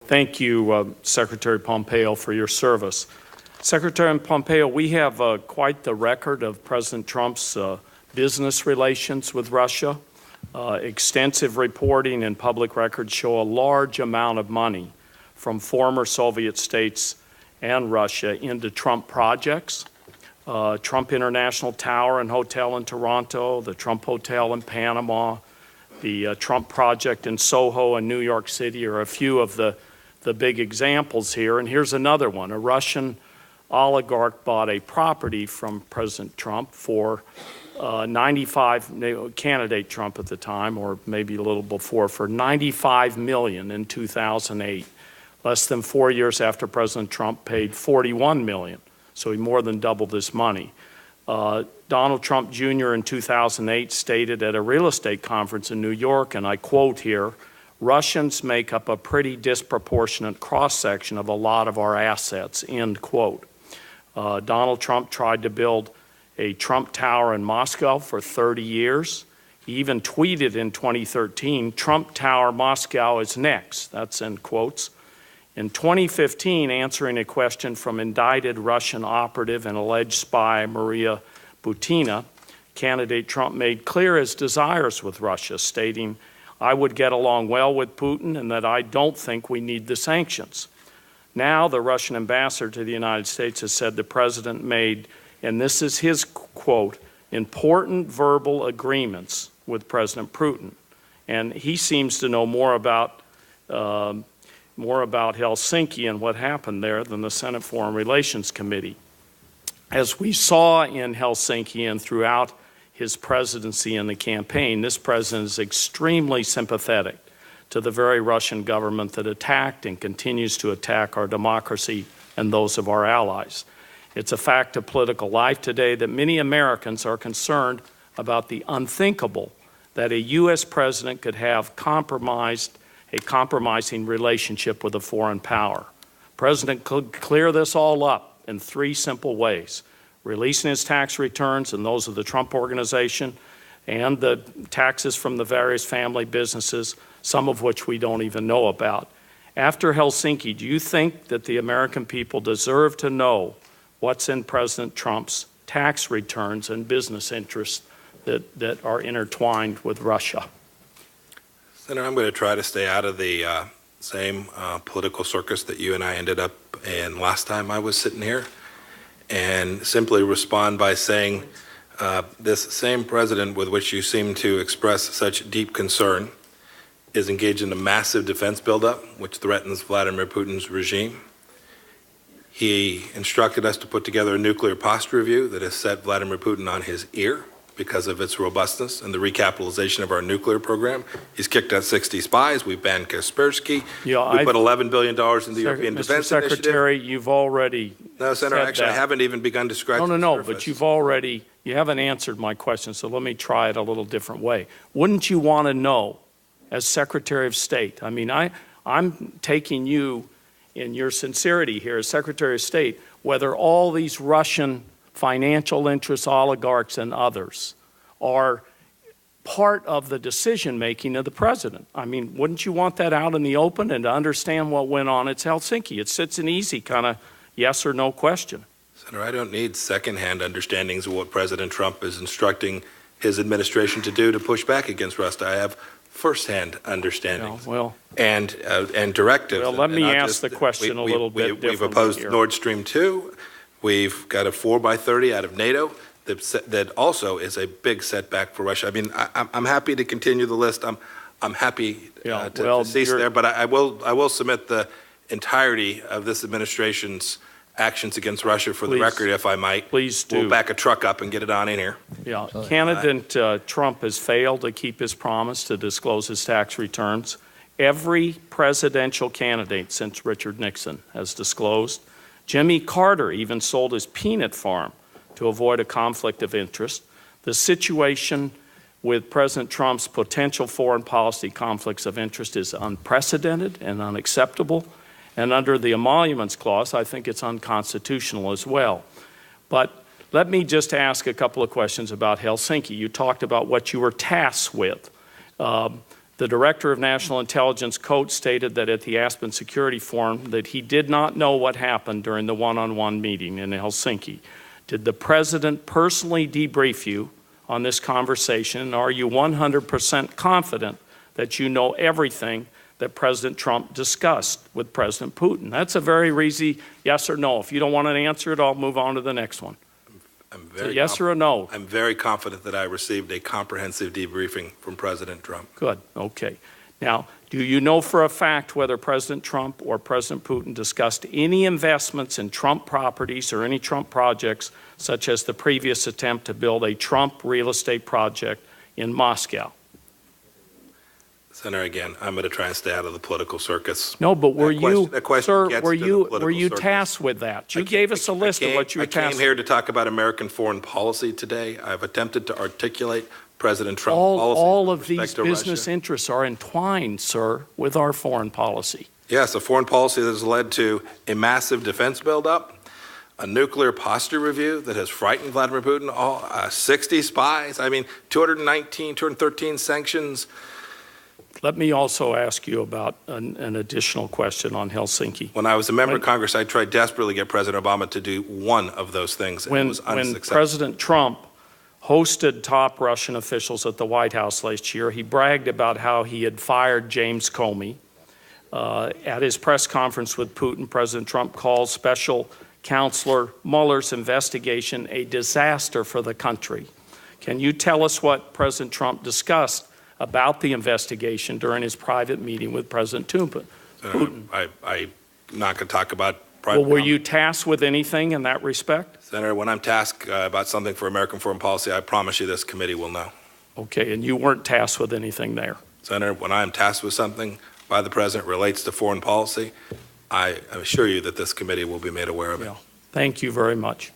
Thank you, Secretary Pompeo, for your service. Secretary Pompeo, we have quite the record of President Trump's business relations with Russia. Extensive reporting and public records show a large amount of money from former Soviet states and Russia into Trump projects. Trump International Tower and Hotel in Toronto, the Trump Hotel in Panama, the Trump project in Soho and New York City are a few of the big examples here. And here's another one. A Russian oligarch bought a property from President Trump for candidate Trump at the time, or maybe a little before, for $95 million in 2008. Less than 4 years after President Trump paid $41 million. So he more than doubled this money. Donald Trump Jr. in 2008 stated at a real estate conference in New York, and I quote here, "Russians make up a pretty disproportionate cross-section of a lot of our assets," end quote. Donald Trump tried to build a Trump Tower in Moscow for 30 years. He even tweeted in 2013, "Trump Tower Moscow is next," that's in quotes. In 2015, answering a question from indicted Russian operative and alleged spy Maria Butina, candidate Trump made clear his desires with Russia, stating, "I would get along well with Putin and that I don't think we need the sanctions." Now the Russian ambassador to the United States has said the president made, and this is his quote, "important verbal agreements with President Putin." And he seems to know more about Helsinki and what happened there than the Senate Foreign Relations Committee. As we saw in Helsinki and throughout his presidency and the campaign, this president is extremely sympathetic to the very Russian government that attacked and continues to attack our democracy and those of our allies. It's a fact of political life today that many Americans are concerned about the unthinkable, that a U.S. president could have a compromising relationship with a foreign power. The president could clear this all up in 3 simple ways: releasing his tax returns and those of the Trump Organization and the taxes from the various family businesses, some of which we don't even know about. After Helsinki, do you think that the American people deserve to know what's in President Trump's tax returns and business interests that are intertwined with Russia? Senator, I'm going to try to stay out of the same political circus that you and I ended up in last time I was sitting here, and simply respond by saying this same president with which you seem to express such deep concern is engaged in a massive defense buildup which threatens Vladimir Putin's regime. He instructed us to put together a nuclear posture review that has set Vladimir Putin on his ear because of its robustness and the recapitalization of our nuclear program. He's kicked out 60 spies. We banned Kaspersky. Yeah, we put $11 billion in the European Defense Mr. Secretary, you've already No, Senator, actually, I haven't even begun to scratch the surface. But you haven't answered my question, so let me try it a little different way. Wouldn't you want to know, as Secretary of State, I mean, I'm taking you in your sincerity here as Secretary of State, whether all these Russian financial interests, oligarchs, and others are part of the decision-making of the president? I mean, wouldn't you want that out in the open and to understand what went on at Helsinki? It's an easy kind of yes or no question. Senator, I don't need second-hand understandings of what President Trump is instructing his administration to do to push back against Russia. I have first-hand understandings and directives. Well, let me ask the question a little bit differently. We've opposed here. Nord Stream 2. We've got a 4x30 out of NATO that also is a big setback for Russia. I mean, I'm happy to continue the list. I'm happy to cease there, but I will submit the entirety of this administration's actions against Russia for the record, if I might. Please do. We'll back a truck up and get it on in here. Yeah, candidate Trump has failed to keep his promise to disclose his tax returns. Every presidential candidate since Richard Nixon has disclosed. Jimmy Carter even sold his peanut farm to avoid a conflict of interest. The situation with President Trump's potential foreign policy conflicts of interest is unprecedented and unacceptable. And under the Emoluments Clause, I think it's unconstitutional as well. But let me just ask a couple of questions about Helsinki. You talked about what you were tasked with. The Director of National Intelligence, Coates, stated that at the Aspen Security Forum that he did not know what happened during the one-on-one meeting in Helsinki. Did the President personally debrief you on this conversation, and are you 100% confident that you know everything that President Trump discussed with President Putin? That's a very easy yes or no. If you don't want to answer it, I'll move on to the next one. I'm Yes or a no? I'm very confident that I received a comprehensive debriefing from President Trump. Good, okay. Now, do you know for a fact whether President Trump or President Putin discussed any investments in Trump properties or any Trump projects, such as the previous attempt to build a Trump real estate project in Moscow? Senator, again, I'm going to try and stay out of the political circus. No, but were you, That question sir, gets were to the you political circus. tasked with that? You gave us a list of what you were I tasked came here to talk about American foreign policy today. I've attempted to articulate President Trump's policies all with of respect these to business Russia. interests are entwined, sir, with our foreign policy. Yes, a foreign policy that has led to a massive defense buildup, a nuclear posture review that has frightened Vladimir Putin, 60 spies, 213 sanctions. Let me also ask you about an additional question on Helsinki. When I was a member of Congress, I tried desperately to get President Obama to do one of those things, and it When was unsuccessful. President Trump hosted top Russian officials at the White House last year, he bragged about how he had fired James Comey. At his press conference with Putin, President Trump called Special Counselor Mueller's investigation a disaster for the country. Can you tell us what President Trump discussed about the investigation during his private meeting with President Putin? I'm not going to talk about private. Well, were you tasked with anything in that respect? Senator, when I'm tasked about something for American foreign policy, I promise you this committee will know. Okay, and you weren't tasked with anything there? Senator, when I'm tasked with something by the President relates to foreign policy, I assure you that this committee will be made aware of it. Yeah. Thank you very much.